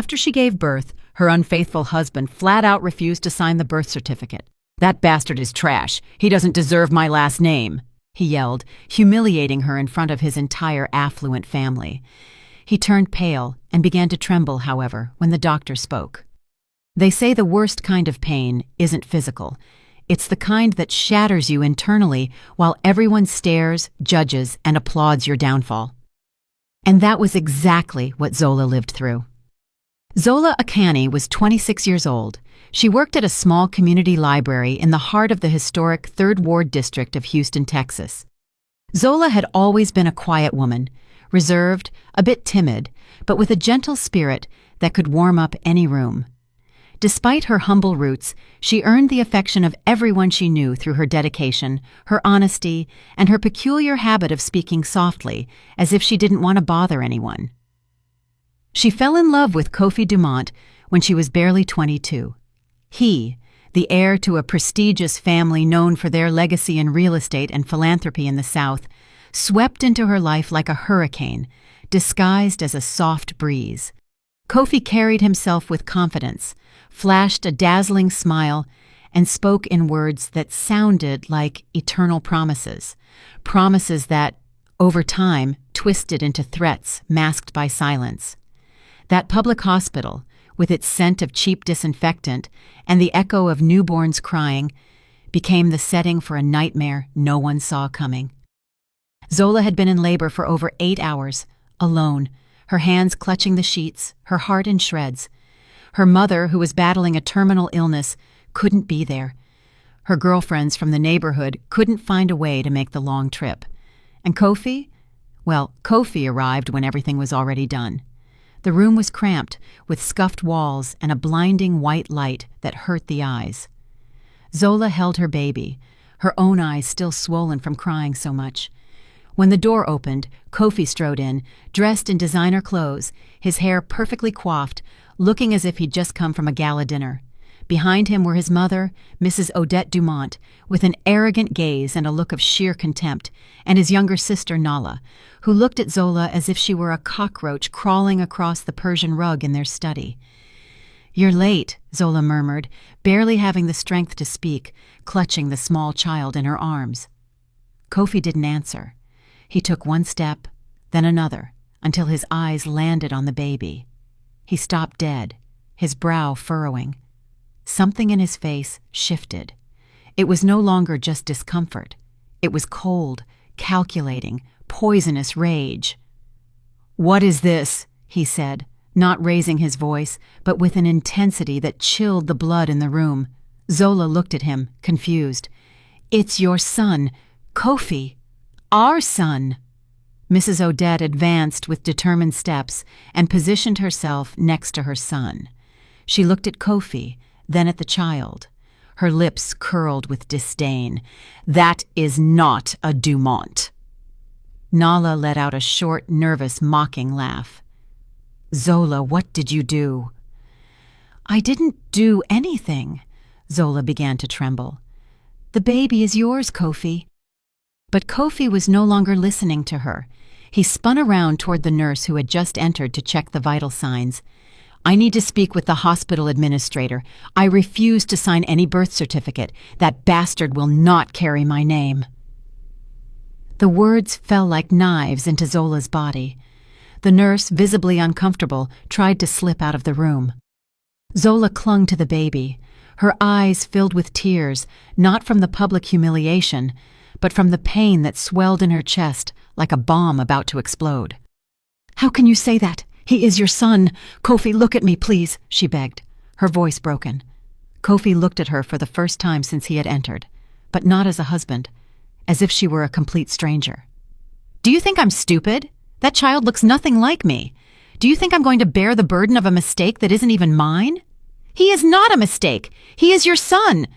After she gave birth, her unfaithful husband flat out refused to sign the birth certificate. "That bastard is trash. He doesn't deserve my last name," he yelled, humiliating her in front of his entire affluent family. He turned pale and began to tremble, however, when the doctor spoke. "They say the worst kind of pain isn't physical. It's the kind that shatters you internally while everyone stares, judges, and applauds your downfall." And that was exactly what Zola lived through. Zola Akani was 26 years old. She worked at a small community library in the heart of the historic 3rd Ward district of Houston, Texas. Zola had always been a quiet woman, reserved, a bit timid, but with a gentle spirit that could warm up any room. Despite her humble roots, she earned the affection of everyone she knew through her dedication, her honesty, and her peculiar habit of speaking softly, as if she didn't want to bother anyone. She fell in love with Kofi Dumont when she was barely 22. He, the heir to a prestigious family known for their legacy in real estate and philanthropy in the South, swept into her life like a hurricane, disguised as a soft breeze. Kofi carried himself with confidence, flashed a dazzling smile, and spoke in words that sounded like eternal promises, promises that, over time, twisted into threats masked by silence. That public hospital, with its scent of cheap disinfectant and the echo of newborns crying, became the setting for a nightmare no one saw coming. Zola had been in labor for over 8 hours, alone, her hands clutching the sheets, her heart in shreds. Her mother, who was battling a terminal illness, couldn't be there. Her girlfriends from the neighborhood couldn't find a way to make the long trip. And Kofi? Well, Kofi arrived when everything was already done. The room was cramped, with scuffed walls and a blinding white light that hurt the eyes. Zola held her baby, her own eyes still swollen from crying so much. When the door opened, Kofi strode in, dressed in designer clothes, his hair perfectly coiffed, looking as if he'd just come from a gala dinner. Behind him were his mother, Mrs. Odette Dumont, with an arrogant gaze and a look of sheer contempt, and his younger sister Nala, who looked at Zola as if she were a cockroach crawling across the Persian rug in their study. "You're late," Zola murmured, barely having the strength to speak, clutching the small child in her arms. Kofi didn't answer. He took one step, then another, until his eyes landed on the baby. He stopped dead, his brow furrowing. Something in his face shifted. It was no longer just discomfort. It was cold, calculating, poisonous rage. "What is this?" he said, not raising his voice, but with an intensity that chilled the blood in the room. Zola looked at him, confused. "It's your son, Kofi. Our son." Mrs. Odette advanced with determined steps and positioned herself next to her son. She looked at Kofi, then at the child. Her lips curled with disdain. "That is not a Dumont." Nala let out a short, nervous, mocking laugh. "Zola, what did you do?" "I didn't do anything." Zola began to tremble. "The baby is yours, Kofi." But Kofi was no longer listening to her. He spun around toward the nurse who had just entered to check the vital signs. "I need to speak with the hospital administrator. I refuse to sign any birth certificate. That bastard will not carry my name." The words fell like knives into Zola's body. The nurse, visibly uncomfortable, tried to slip out of the room. Zola clung to the baby, her eyes filled with tears, not from the public humiliation, but from the pain that swelled in her chest like a bomb about to explode. "How can you say that? He is your son. Kofi, look at me, please," she begged, her voice broken. Kofi looked at her for the first time since he had entered, but not as a husband, as if she were a complete stranger. "Do you think I'm stupid? That child looks nothing like me. Do you think I'm going to bear the burden of a mistake that isn't even mine? He is not a mistake. He is your son.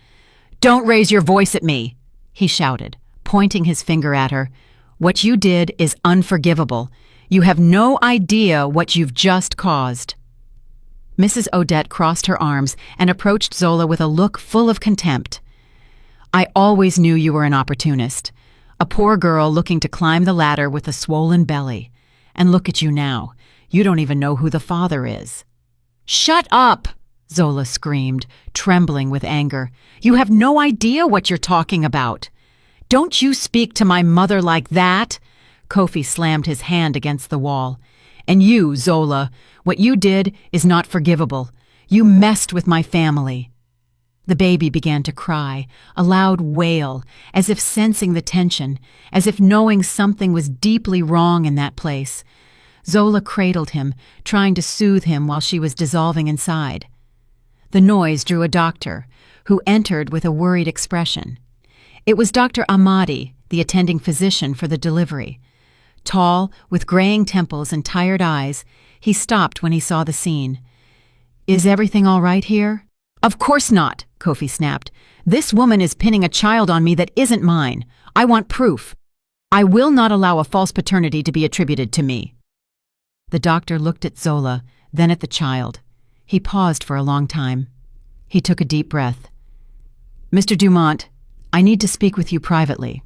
Don't raise your voice at me," he shouted, pointing his finger at her. "What you did is unforgivable. You have no idea what you've just caused." Mrs. Odette crossed her arms and approached Zola with a look full of contempt. "I always knew you were an opportunist, a poor girl looking to climb the ladder with a swollen belly. And look at you now. You don't even know who the father is." "Shut up!" Zola screamed, trembling with anger. "You have no idea what you're talking about. Don't you speak to my mother like that!" Kofi slammed his hand against the wall. "And you, Zola, what you did is not forgivable. You messed with my family." The baby began to cry, a loud wail, as if sensing the tension, as if knowing something was deeply wrong in that place. Zola cradled him, trying to soothe him while she was dissolving inside. The noise drew a doctor, who entered with a worried expression. It was Dr. Ahmadi, the attending physician for the delivery. Tall, with graying temples and tired eyes, he stopped when he saw the scene. "Is everything all right here?" "Of course not," Kofi snapped. "This woman is pinning a child on me that isn't mine. I want proof. I will not allow a false paternity to be attributed to me." The doctor looked at Zola, then at the child. He paused for a long time. He took a deep breath. "Mr. Dumont, I need to speak with you privately.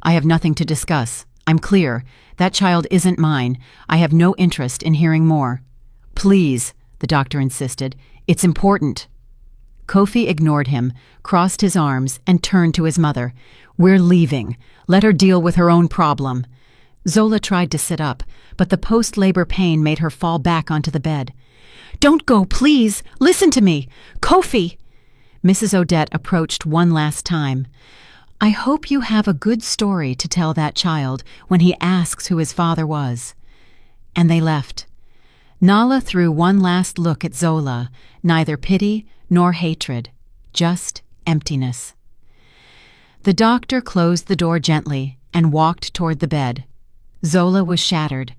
I have nothing to discuss. I'm clear. That child isn't mine. I have no interest in hearing more." "Please," the doctor insisted. "It's important." Kofi ignored him, crossed his arms, and turned to his mother. "We're leaving. Let her deal with her own problem." Zola tried to sit up, but the post-labor pain made her fall back onto the bed. "Don't go, please! Listen to me! Kofi!" Mrs. Odette approached one last time. "I hope you have a good story to tell that child when he asks who his father was." And they left. Nala threw one last look at Zola, neither pity nor hatred, just emptiness. The doctor closed the door gently and walked toward the bed. Zola was shattered.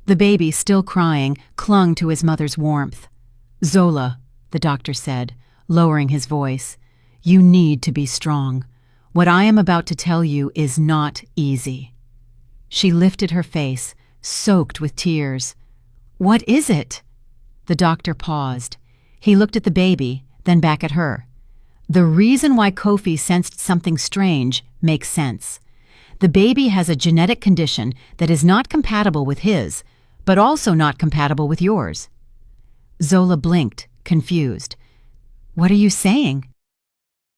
The baby, still crying, clung to his mother's warmth. "Zola," the doctor said, lowering his voice, "you need to be strong. What I am about to tell you is not easy." She lifted her face, soaked with tears. "What is it?" The doctor paused. He looked at the baby, then back at her. The reason why Kofi sensed something strange makes sense. The baby has a genetic condition that is not compatible with his, but also not compatible with yours. Zola blinked, confused. "What are you saying?"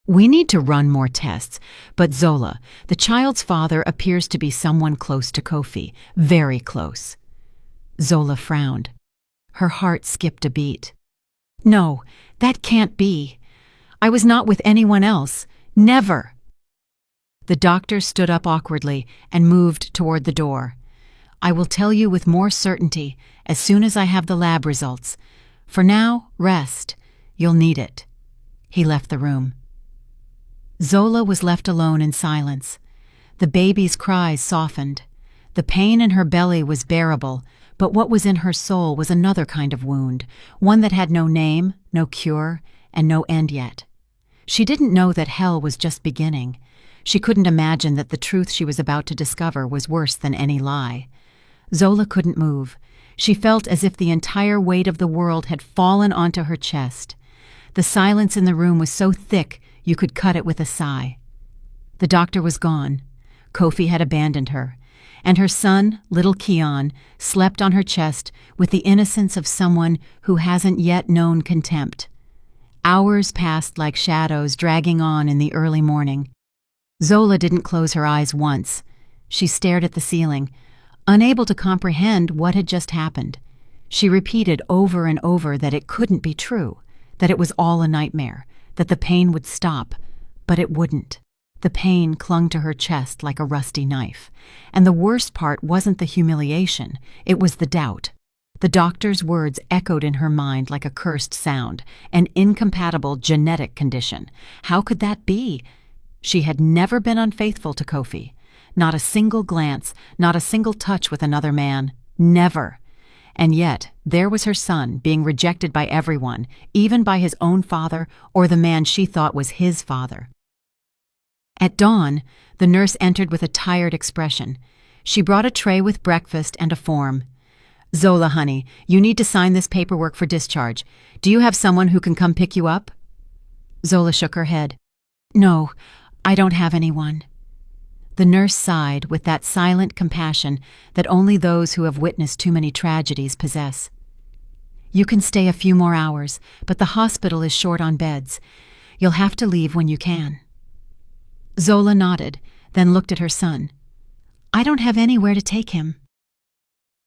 "We need to run more tests, but Zola, the child's father appears to be someone close to Kofi, very close." Zola frowned. Her heart skipped a beat. "No, that can't be. I was not with anyone else. Never." The doctor stood up awkwardly and moved toward the door. "I will tell you with more certainty as soon as I have the lab results. For now, rest. You'll need it." He left the room. Zola was left alone in silence. The baby's cries softened. The pain in her belly was bearable, but what was in her soul was another kind of wound, one that had no name, no cure, and no end yet. She didn't know that hell was just beginning. She couldn't imagine that the truth she was about to discover was worse than any lie. Zola couldn't move. She felt as if the entire weight of the world had fallen onto her chest. The silence in the room was so thick you could cut it with a sigh. The doctor was gone. Kofi had abandoned her, and her son, little Keon, slept on her chest with the innocence of someone who hasn't yet known contempt. Hours passed like shadows dragging on in the early morning. Zola didn't close her eyes once. She stared at the ceiling, unable to comprehend what had just happened. She repeated over and over that it couldn't be true, that it was all a nightmare, that the pain would stop, but it wouldn't. The pain clung to her chest like a rusty knife, and the worst part wasn't the humiliation, it was the doubt. The doctor's words echoed in her mind like a cursed sound, an incompatible genetic condition. How could that be? She had never been unfaithful to Kofi. Not a single glance, not a single touch with another man. Never. And yet, there was her son being rejected by everyone, even by his own father or the man she thought was his father. At dawn, the nurse entered with a tired expression. She brought a tray with breakfast and a form. "Zola, honey, you need to sign this paperwork for discharge. Do you have someone who can come pick you up?" Zola shook her head. "No, I don't have anyone." The nurse sighed with that silent compassion that only those who have witnessed too many tragedies possess. You can stay a few more hours, but the hospital is short on beds. You'll have to leave when you can." Zola nodded, then looked at her son. "I don't have anywhere to take him."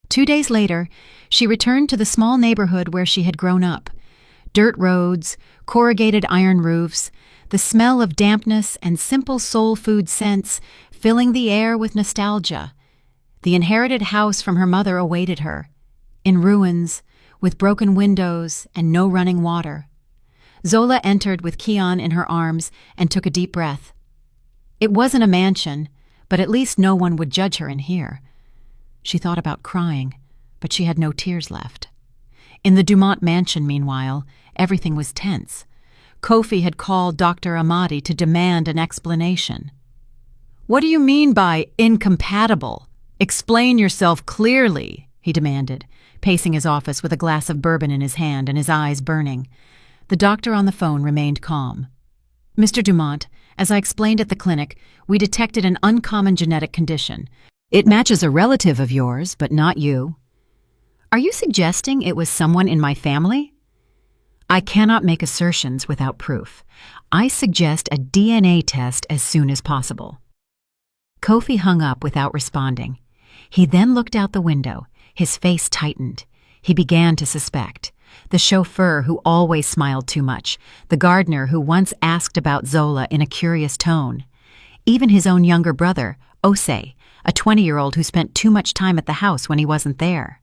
2 days later, she returned to the small neighborhood where she had grown up. Dirt roads, corrugated iron roofs, the smell of dampness and simple soul food scents filling the air with nostalgia. The inherited house from her mother awaited her, in ruins, with broken windows and no running water. Zola entered with Keon in her arms and took a deep breath. It wasn't a mansion, but at least no one would judge her in here. She thought about crying, but she had no tears left. In the Dumont mansion, meanwhile, everything was tense. Kofi had called Dr. Amadi to demand an explanation. "What do you mean by incompatible? Explain yourself clearly," he demanded, pacing his office with a glass of bourbon in his hand and his eyes burning. The doctor on the phone remained calm. "Mr. Dumont, as I explained at the clinic, we detected an uncommon genetic condition. It matches a relative of yours, but not you." "Are you suggesting it was someone in my family?" "I cannot make assertions without proof. I suggest a DNA test as soon as possible." Kofi hung up without responding. He then looked out the window. His face tightened. He began to suspect. The chauffeur who always smiled too much, the gardener who once asked about Zola in a curious tone. Even his own younger brother, Ose, a 20-year-old who spent too much time at the house when he wasn't there.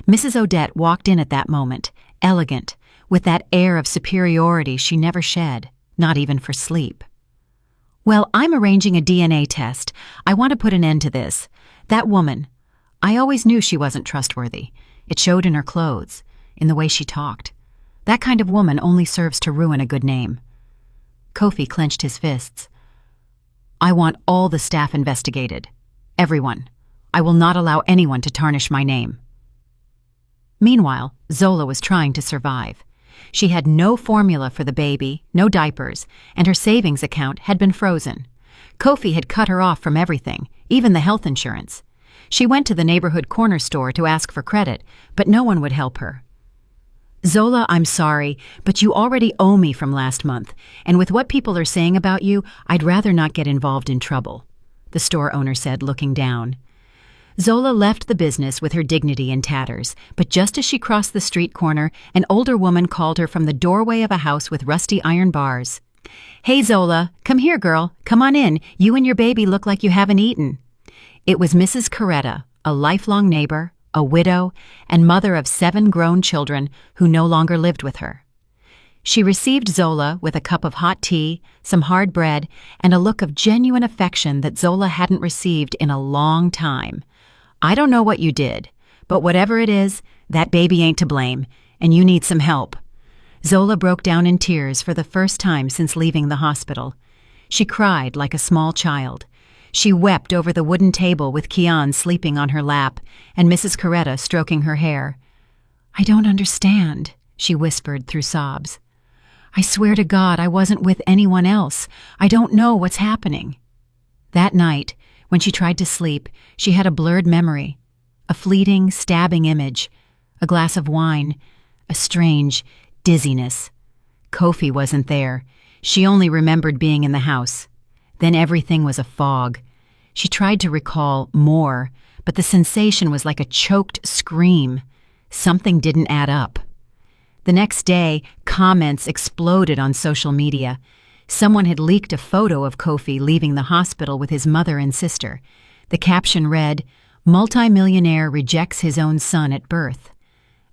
Mrs. Odette walked in at that moment, elegant, with that air of superiority she never shed, not even for sleep. "Well, I'm arranging a DNA test. I want to put an end to this. That woman, I always knew she wasn't trustworthy. It showed in her clothes, in the way she talked. That kind of woman only serves to ruin a good name." Kofi clenched his fists. "I want all the staff investigated. Everyone. I will not allow anyone to tarnish my name." Meanwhile, Zola was trying to survive. She had no formula for the baby, no diapers, and her savings account had been frozen. Kofi had cut her off from everything, even the health insurance. She went to the neighborhood corner store to ask for credit, but no one would help her. "Zola, I'm sorry, but you already owe me from last month, and with what people are saying about you, I'd rather not get involved in trouble," the store owner said, looking down. Zola left the business with her dignity in tatters, but just as she crossed the street corner, an older woman called her from the doorway of a house with rusty iron bars. "Hey, Zola, come here, girl. Come on in. You and your baby look like you haven't eaten." It was Mrs. Coretta, a lifelong neighbor, a widow, and mother of 7 grown children who no longer lived with her. She received Zola with a cup of hot tea, some hard bread, and a look of genuine affection that Zola hadn't received in a long time. "I don't know what you did, but whatever it is, that baby ain't to blame, and you need some help." Zola broke down in tears for the first time since leaving the hospital. She cried like a small child. She wept over the wooden table with Keon sleeping on her lap and Mrs. Coretta stroking her hair. "I don't understand," she whispered through sobs. "I swear to God I wasn't with anyone else. I don't know what's happening." That night, when she tried to sleep, she had a blurred memory, a fleeting, stabbing image, a glass of wine, a strange dizziness. Kofi wasn't there. She only remembered being in the house. Then everything was a fog. She tried to recall more, but the sensation was like a choked scream. Something didn't add up. The next day, comments exploded on social media. Someone had leaked a photo of Kofi leaving the hospital with his mother and sister. The caption read, "Multimillionaire rejects his own son at birth."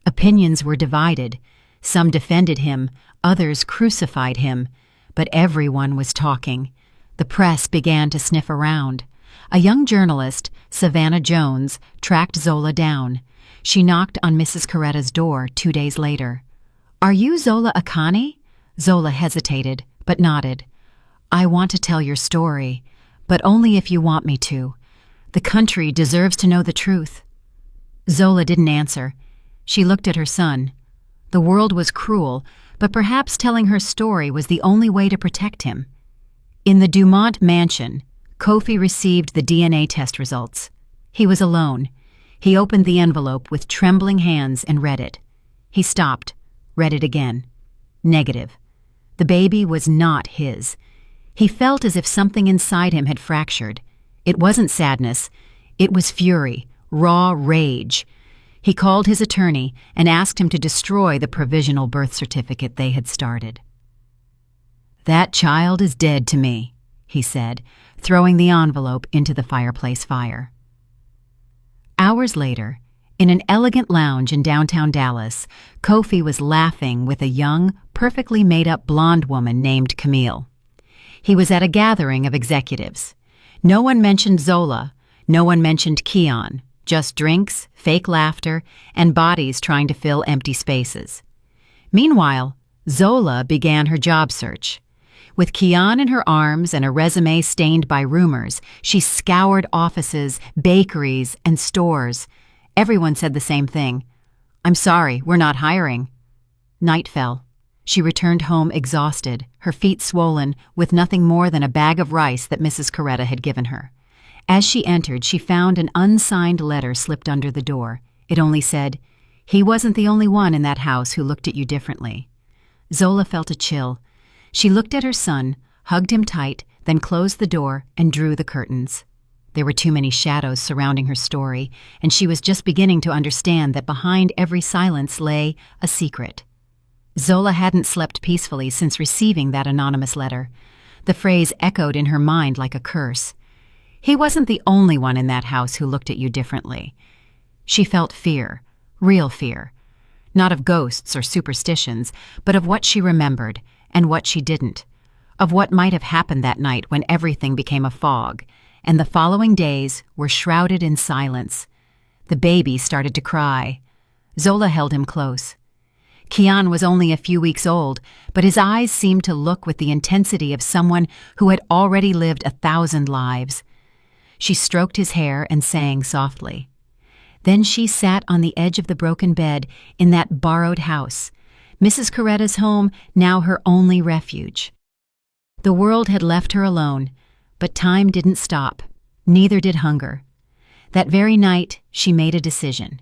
Opinions were divided. Some defended him, others crucified him. But everyone was talking. The press began to sniff around. A young journalist, Savannah Jones, tracked Zola down. She knocked on Mrs. Coretta's door 2 days later. "Are you Zola Akani?" Zola hesitated, but nodded. "I want to tell your story, but only if you want me to. The country deserves to know the truth." Zola didn't answer. She looked at her son. The world was cruel, but perhaps telling her story was the only way to protect him. In the Dumont mansion, Kofi received the DNA test results. He was alone. He opened the envelope with trembling hands and read it. He stopped, read it again. Negative. The baby was not his. He felt as if something inside him had fractured. It wasn't sadness. It was fury, raw rage. He called his attorney and asked him to destroy the provisional birth certificate they had started. "That child is dead to me," he said, throwing the envelope into the fireplace fire. Hours later, in an elegant lounge in downtown Dallas, Kofi was laughing with a young, perfectly made-up blonde woman named Camille. He was at a gathering of executives. No one mentioned Zola, no one mentioned Keon, just drinks, fake laughter, and bodies trying to fill empty spaces. Meanwhile, Zola began her job search. With Keon in her arms and a resume stained by rumors, she scoured offices, bakeries, and stores. Everyone said the same thing. "I'm sorry, we're not hiring." Night fell. She returned home exhausted, her feet swollen, with nothing more than a bag of rice that Mrs. Coretta had given her. As she entered, she found an unsigned letter slipped under the door. It only said, "He wasn't the only one in that house who looked at you differently." Zola felt a chill. She looked at her son, hugged him tight, then closed the door and drew the curtains. There were too many shadows surrounding her story, and she was just beginning to understand that behind every silence lay a secret. Zola hadn't slept peacefully since receiving that anonymous letter. The phrase echoed in her mind like a curse. He wasn't the only one in that house who looked at you differently. She felt fear, real fear. Not of ghosts or superstitions, but of what she remembered and what she didn't. Of what might have happened that night when everything became a fog, and the following days were shrouded in silence. The baby started to cry. Zola held him close. Keon was only a few weeks old, but his eyes seemed to look with the intensity of someone who had already lived 1,000 lives. She stroked his hair and sang softly. Then she sat on the edge of the broken bed in that borrowed house, Mrs. Coretta's home, now her only refuge. The world had left her alone, but time didn't stop. Neither did hunger. That very night, she made a decision.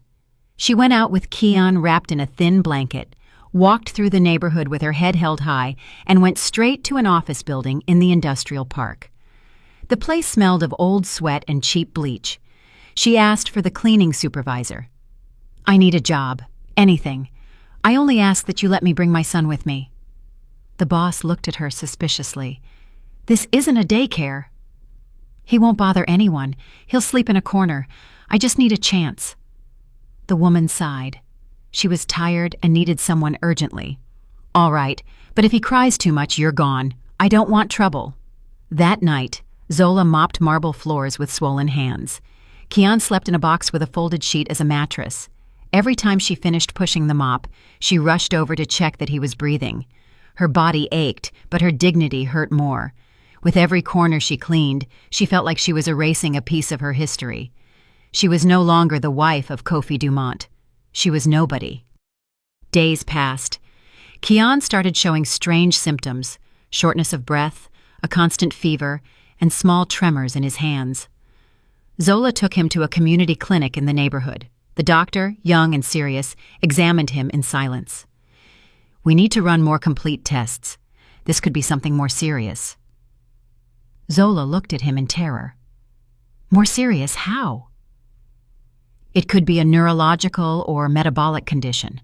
She went out with Keon wrapped in a thin blanket, walked through the neighborhood with her head held high, and went straight to an office building in the industrial park. The place smelled of old sweat and cheap bleach. She asked for the cleaning supervisor. "I need a job. Anything. I only ask that you let me bring my son with me." The boss looked at her suspiciously. "This isn't a daycare." "He won't bother anyone. He'll sleep in a corner. I just need a chance." The woman sighed. She was tired and needed someone urgently. "All right, but if he cries too much, you're gone. I don't want trouble." That night, Zola mopped marble floors with swollen hands. Keon slept in a box with a folded sheet as a mattress. Every time she finished pushing the mop, she rushed over to check that he was breathing. Her body ached, but her dignity hurt more. With every corner she cleaned, she felt like she was erasing a piece of her history. She was no longer the wife of Kofi Dumont. She was nobody. Days passed. Keon started showing strange symptoms: shortness of breath, a constant fever, and small tremors in his hands. Zola took him to a community clinic in the neighborhood. The doctor, young and serious, examined him in silence. "We need to run more complete tests. This could be something more serious." Zola looked at him in terror. "More serious? How?" "It could be a neurological or metabolic condition.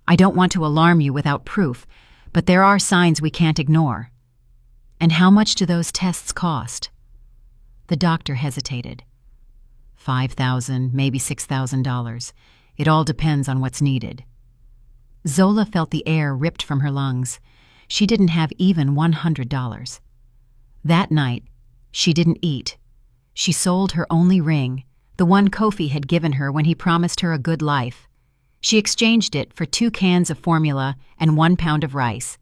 I don't want to alarm you without proof, but there are signs we can't ignore." "And how much do those tests cost?" The doctor hesitated. $5,000, maybe $6,000. It all depends on what's needed. Zola felt the air ripped from her lungs. She didn't have even $100. That night, she didn't eat. She sold her only ring, the one Kofi had given her when he promised her a good life. She exchanged it for 2 cans of formula and 1 pound of rice.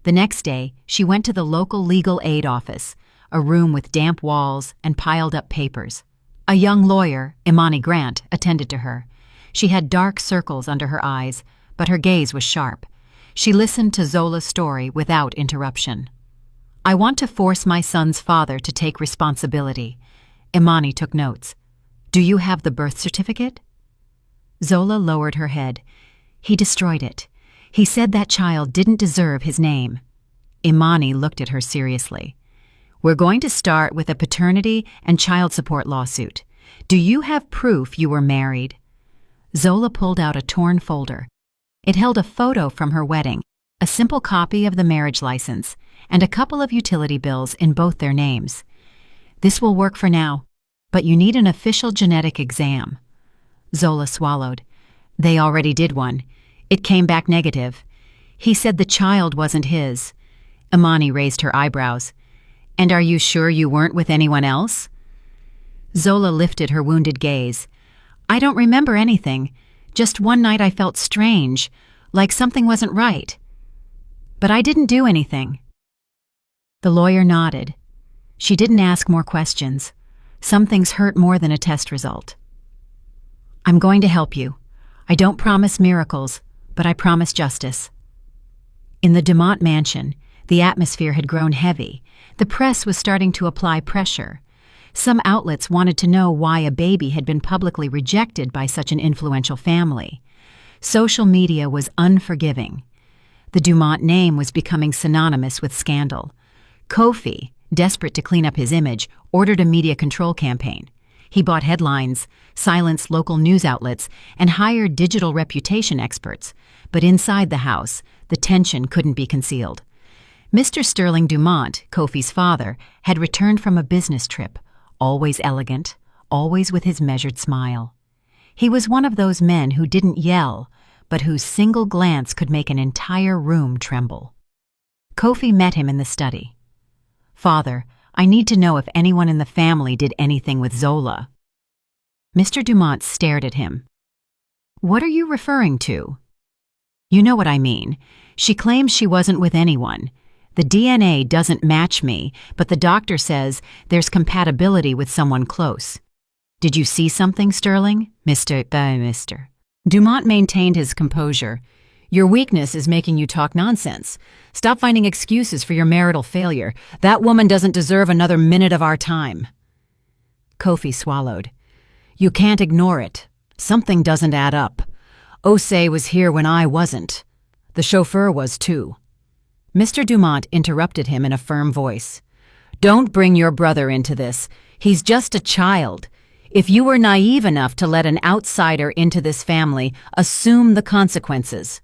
The next day, she went to the local legal aid office, a room with damp walls and piled-up papers. A young lawyer, Imani Grant, attended to her. She had dark circles under her eyes, but her gaze was sharp. She listened to Zola's story without interruption. "I want to force my son's father to take responsibility." Imani took notes. "Do you have the birth certificate?" Zola lowered her head. He destroyed it. He said that child didn't deserve his name. Imani looked at her seriously. We're going to start with a paternity and child support lawsuit. Do you have proof you were married? Zola pulled out a torn folder. It held a photo from her wedding, a simple copy of the marriage license, and a couple of utility bills in both their names. This will work for now, but you need an official genetic exam. Zola swallowed. They already did one. It came back negative. He said the child wasn't his. Imani raised her eyebrows. And are you sure you weren't with anyone else? Zola lifted her wounded gaze. I don't remember anything. Just one night I felt strange, like something wasn't right. But I didn't do anything. The lawyer nodded. She didn't ask more questions. Some things hurt more than a test result. I'm going to help you. I don't promise miracles, but I promise justice. In the Dumont mansion, the atmosphere had grown heavy. The press was starting to apply pressure. Some outlets wanted to know why a baby had been publicly rejected by such an influential family. Social media was unforgiving. The Dumont name was becoming synonymous with scandal. Kofi, desperate to clean up his image, ordered a media control campaign. He bought headlines, silenced local news outlets, and hired digital reputation experts. But inside the house, the tension couldn't be concealed. Mr. Sterling Dumont, Kofi's father, had returned from a business trip, always elegant, always with his measured smile. He was one of those men who didn't yell, but whose single glance could make an entire room tremble. Kofi met him in the study. Father, I need to know if anyone in the family did anything with Zola. Mr. Dumont stared at him. What are you referring to? You know what I mean. She claims she wasn't with anyone. The DNA doesn't match me, but the doctor says there's compatibility with someone close. Did you see something, Sterling? Mr. Dumont maintained his composure. Your weakness is making you talk nonsense. Stop finding excuses for your marital failure. That woman doesn't deserve another minute of our time. Kofi swallowed. You can't ignore it. Something doesn't add up. Osei was here when I wasn't. The chauffeur was too. Mr. Dumont interrupted him in a firm voice. Don't bring your brother into this. He's just a child. If you were naive enough to let an outsider into this family, assume the consequences.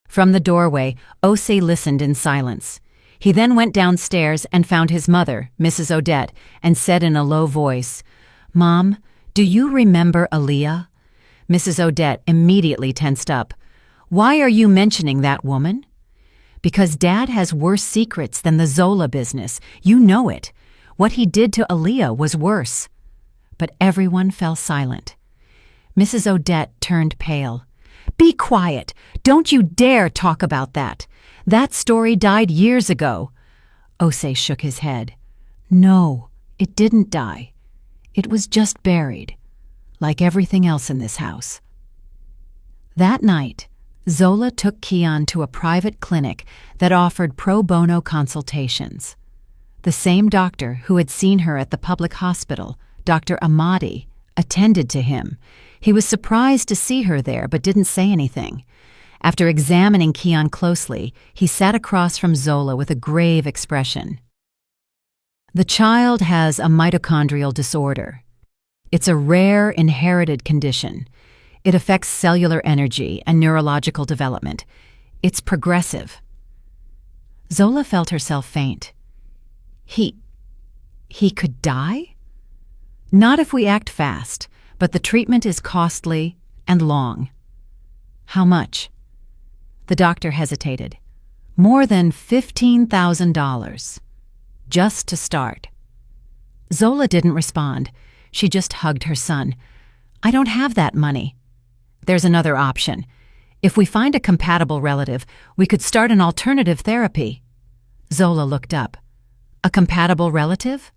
From the doorway, Osei listened in silence. He then went downstairs and found his mother, Mrs. Odette, and said in a low voice, Mom, do you remember Aaliyah? Mrs. Odette immediately tensed up. Why are you mentioning that woman? Because Dad has worse secrets than the Zola business. You know it. What he did to Aaliyah was worse. But everyone fell silent. Mrs. Odette turned pale. Be quiet. Don't you dare talk about that. That story died years ago. Osei shook his head. No, it didn't die. It was just buried, like everything else in this house. That night, Zola took Kian to a private clinic that offered pro bono consultations. The same doctor who had seen her at the public hospital, Dr. Ahmadi, attended to him. He was surprised to see her there but didn't say anything. After examining Kian closely, he sat across from Zola with a grave expression. The child has a mitochondrial disorder. It's a rare inherited condition. It affects cellular energy and neurological development. It's progressive. Zola felt herself faint. He could die? Not if we act fast, but the treatment is costly and long. How much? The doctor hesitated. More than $15,000. Just to start. Zola didn't respond. She just hugged her son. I don't have that money. There's another option. If we find a compatible relative, we could start an alternative therapy. Zola looked up. A compatible relative?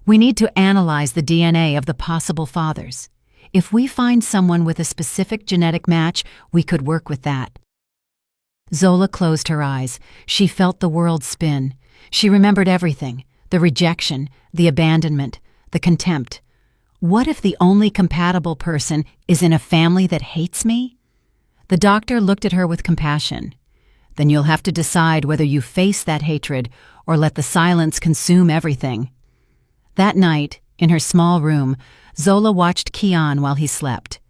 We need to analyze the DNA of the possible fathers. If we find someone with a specific genetic match, we could work with that. Zola closed her eyes. She felt the world spin. She remembered everything, the rejection, the abandonment, the contempt. What if the only compatible person is in a family that hates me? The doctor looked at her with compassion. "Then you'll have to decide whether you face that hatred or let the silence consume everything." That night, in her small room, Zola watched Kian while he slept.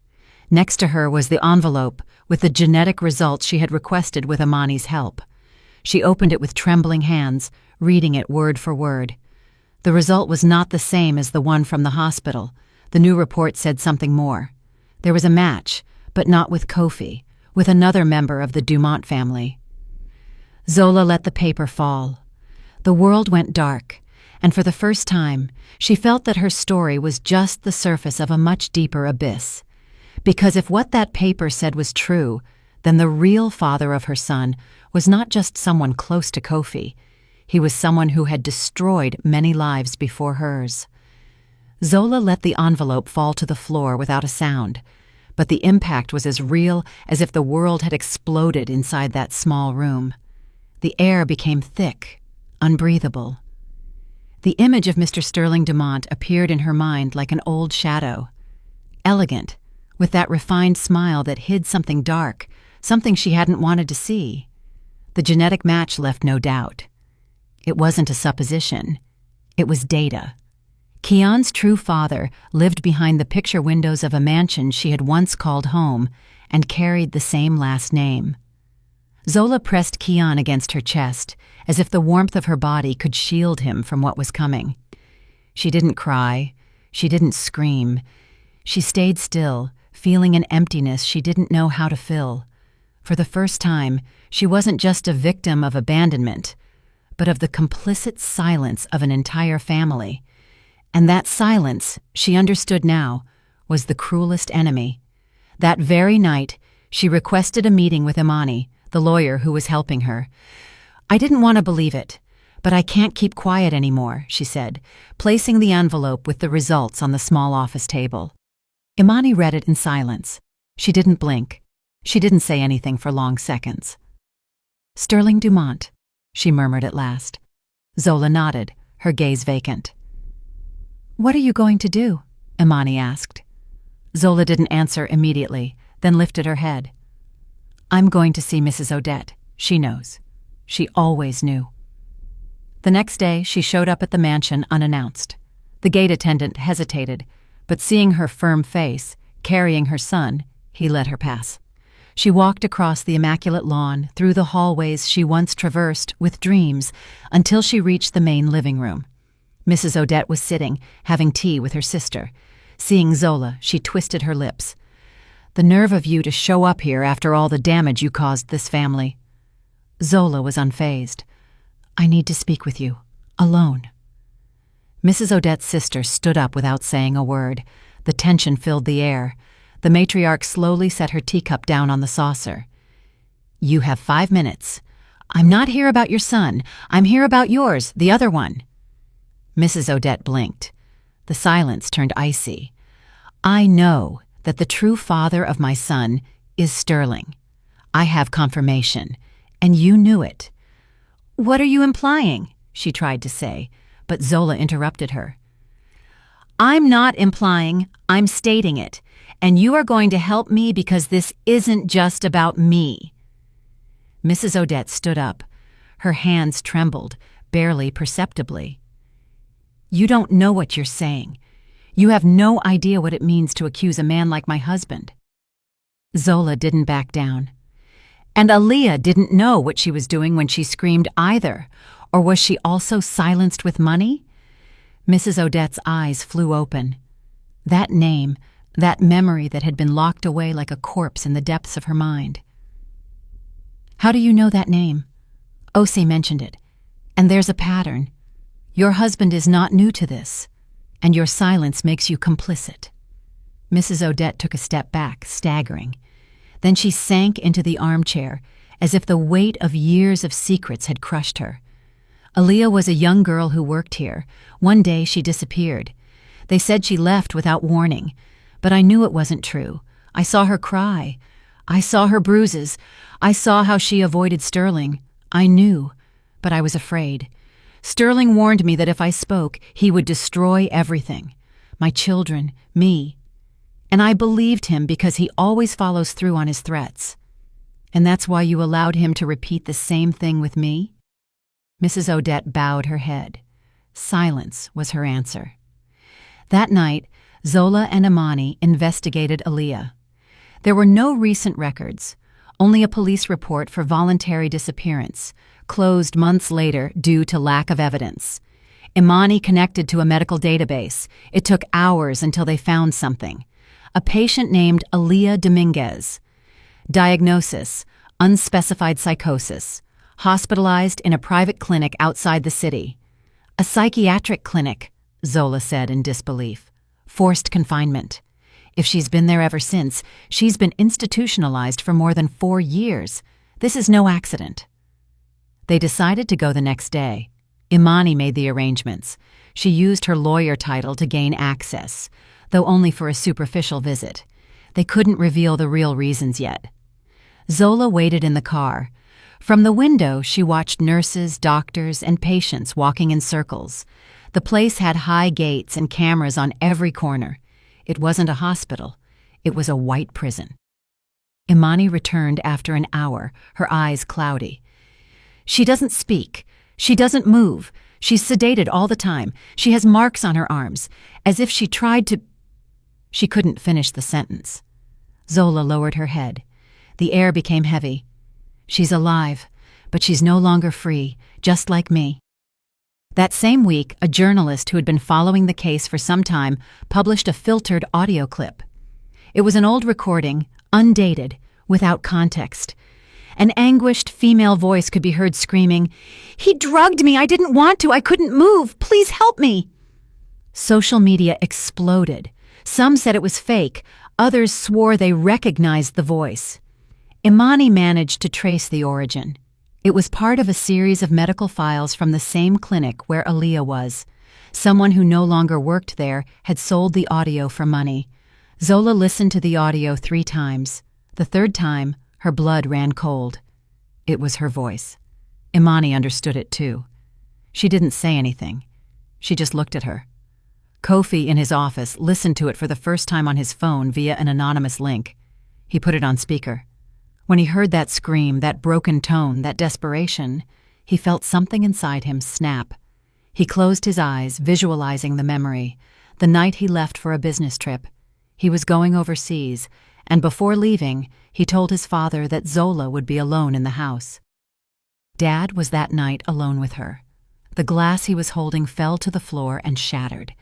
Next to her was the envelope with the genetic results she had requested with Amani's help. She opened it with trembling hands, reading it word for word. The result was not the same as the one from the hospital. The new report said something more. There was a match, but not with Kofi, with another member of the Dumont family. Zola let the paper fall. The world went dark, and for the first time, she felt that her story was just the surface of a much deeper abyss. Because if what that paper said was true, then the real father of her son was not just someone close to Kofi. He was someone who had destroyed many lives before hers. Zola let the envelope fall to the floor without a sound, but the impact was as real as if the world had exploded inside that small room. The air became thick, unbreathable. The image of Mr. Sterling Dumont appeared in her mind like an old shadow. Elegant, with that refined smile that hid something dark, something she hadn't wanted to see. The genetic match left no doubt. It wasn't a supposition. It was data. Kian's true father lived behind the picture windows of a mansion she had once called home and carried the same last name. Zola pressed Kian against her chest, as if the warmth of her body could shield him from what was coming. She didn't cry. She didn't scream. She stayed still, feeling an emptiness she didn't know how to fill. For the first time, she wasn't just a victim of abandonment, but of the complicit silence of an entire family. And that silence, she understood now, was the cruelest enemy. That very night, she requested a meeting with Imani, the lawyer who was helping her. "I didn't want to believe it, but I can't keep quiet anymore," she said, placing the envelope with the results on the small office table. Imani read it in silence. She didn't blink. She didn't say anything for long seconds. "Sterling Dumont," she murmured at last. Zola nodded, her gaze vacant. "What are you going to do?" Imani asked. Zola didn't answer immediately, then lifted her head. "I'm going to see Mrs. Odette. She knows. She always knew." The next day, she showed up at the mansion unannounced. The gate attendant hesitated, but seeing her firm face, carrying her son, he let her pass. She walked across the immaculate lawn, through the hallways she once traversed with dreams, until she reached the main living room. Mrs. Odette was sitting, having tea with her sister. Seeing Zola, she twisted her lips. "The nerve of you to show up here after all the damage you caused this family." Zola was unfazed. "I need to speak with you, alone." Mrs. Odette's sister stood up without saying a word. The tension filled the air. The matriarch slowly set her teacup down on the saucer. "You have 5 minutes. I'm not here about your son. I'm here about yours, the other one." Mrs. Odette blinked. The silence turned icy. "I know that the true father of my son is Sterling. I have confirmation, and you knew it." "What are you implying?" she tried to say, but Zola interrupted her. "I'm not implying, I'm stating it, and you are going to help me because this isn't just about me." Mrs. Odette stood up. Her hands trembled, barely perceptibly. "You don't know what you're saying. You have no idea what it means to accuse a man like my husband." Zola didn't back down. "And Aaliyah didn't know what she was doing when she screamed either, or was she also silenced with money?" Mrs. Odette's eyes flew open. That name, that memory that had been locked away like a corpse in the depths of her mind. "How do you know that name?" "Osi mentioned it. And there's a pattern. Your husband is not new to this, and your silence makes you complicit." Mrs. Odette took a step back, staggering. Then she sank into the armchair, as if the weight of years of secrets had crushed her. Aaliyah was a young girl who worked here. One day she disappeared. They said she left without warning, but I knew it wasn't true. I saw her cry. I saw her bruises. I saw how she avoided Sterling. I knew, but I was afraid. Sterling warned me that if I spoke, he would destroy everything. My children, me. And I believed him because he always follows through on his threats. And that's why you allowed him to repeat the same thing with me? Mrs. Odette bowed her head. Silence was her answer. That night, Zola and Imani investigated Aaliyah. There were no recent records, only a police report for voluntary disappearance, closed months later due to lack of evidence. Imani connected to a medical database. It took hours until they found something. A patient named Aaliyah Dominguez. Diagnosis: unspecified psychosis. Hospitalized in a private clinic outside the city. A psychiatric clinic, Zola said in disbelief. Forced confinement. If she's been there ever since, she's been institutionalized for more than 4 years. This is no accident. They decided to go the next day. Imani made the arrangements. She used her lawyer title to gain access, though only for a superficial visit. They couldn't reveal the real reasons yet. Zola waited in the car. From the window, she watched nurses, doctors, and patients walking in circles. The place had high gates and cameras on every corner. It wasn't a hospital. It was a white prison. Imani returned after an hour, her eyes cloudy. She doesn't speak. She doesn't move. She's sedated all the time. She has marks on her arms, as if she tried to... She couldn't finish the sentence. Zola lowered her head. The air became heavy. She's alive, but she's no longer free, just like me. That same week, a journalist who had been following the case for some time published a filtered audio clip. It was an old recording, undated, without context. An anguished female voice could be heard screaming, "He drugged me! I didn't want to! I couldn't move! Please help me!" Social media exploded. Some said it was fake. Others swore they recognized the voice. Imani managed to trace the origin. It was part of a series of medical files from the same clinic where Aaliyah was. Someone who no longer worked there had sold the audio for money. Zola listened to the audio 3 times. The 3rd time, her blood ran cold. It was her voice. Imani understood it too. She didn't say anything. She just looked at her. Kofi, in his office, listened to it for the first time on his phone via an anonymous link. He put it on speaker. When he heard that scream, that broken tone, that desperation, he felt something inside him snap. He closed his eyes, visualizing the memory. The night he left for a business trip. He was going overseas, and before leaving, he told his father that Zola would be alone in the house. Dad was that night alone with her. The glass he was holding fell to the floor and shattered.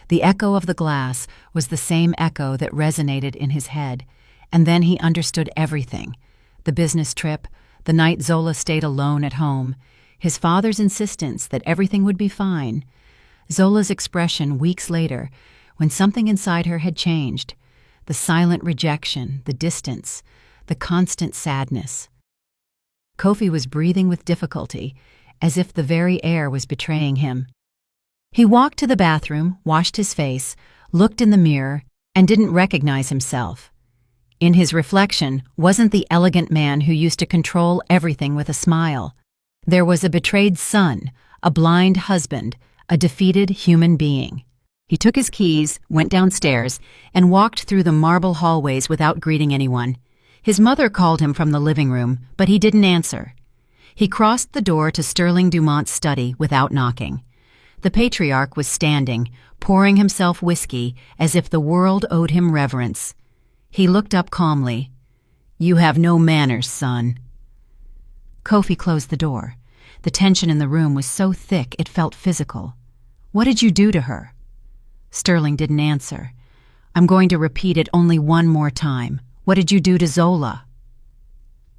The echo of the glass was the same echo that resonated in his head, and then he understood everything. The business trip, the night Zola stayed alone at home, his father's insistence that everything would be fine, Zola's expression weeks later when something inside her had changed, the silent rejection, the distance, the constant sadness. Kofi was breathing with difficulty, as if the very air was betraying him. He walked to the bathroom, washed his face, looked in the mirror, and didn't recognize himself. In his reflection wasn't the elegant man who used to control everything with a smile. There was a betrayed son, a blind husband, a defeated human being. He took his keys, went downstairs, and walked through the marble hallways without greeting anyone. His mother called him from the living room, but he didn't answer. He crossed the door to Sterling Dumont's study without knocking. The patriarch was standing, pouring himself whiskey as if the world owed him reverence. He looked up calmly. "You have no manners, son." Kofi closed the door. The tension in the room was so thick it felt physical. "What did you do to her?" Sterling didn't answer. "I'm going to repeat it only one more time. What did you do to Zola?"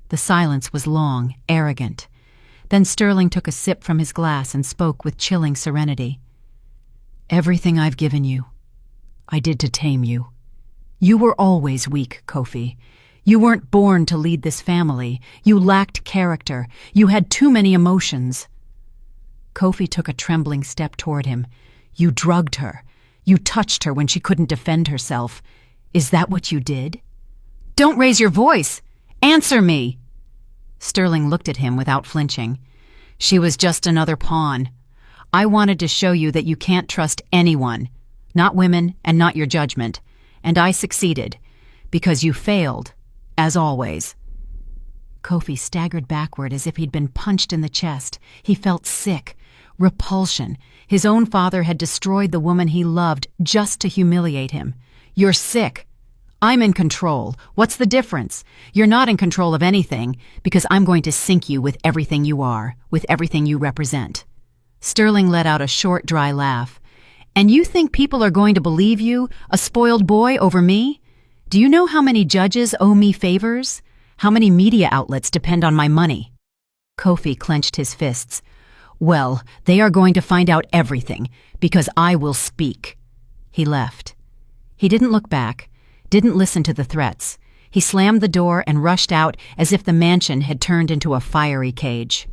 The silence was long, arrogant. Then Sterling took a sip from his glass and spoke with chilling serenity. "Everything I've given you, I did to tame you. You were always weak, Kofi. You weren't born to lead this family. You lacked character. You had too many emotions." Kofi took a trembling step toward him. "You drugged her. You touched her when she couldn't defend herself. Is that what you did?" "Don't raise your voice! Answer me!" Sterling looked at him without flinching. "She was just another pawn. I wanted to show you that you can't trust anyone, not women and not your judgment. And I succeeded, because you failed, as always." Kofi staggered backward as if he'd been punched in the chest. He felt sick. Repulsion. His own father had destroyed the woman he loved just to humiliate him. "You're sick. I'm in control. What's the difference? You're not in control of anything, because I'm going to sink you with everything you are, with everything you represent." Sterling let out a short, dry laugh. "And you think people are going to believe you, a spoiled boy, over me? Do you know how many judges owe me favors? How many media outlets depend on my money?" Kofi clenched his fists. "Well, they are going to find out everything, because I will speak." He left. He didn't look back, didn't listen to the threats. He slammed the door and rushed out as if the mansion had turned into a fiery cage.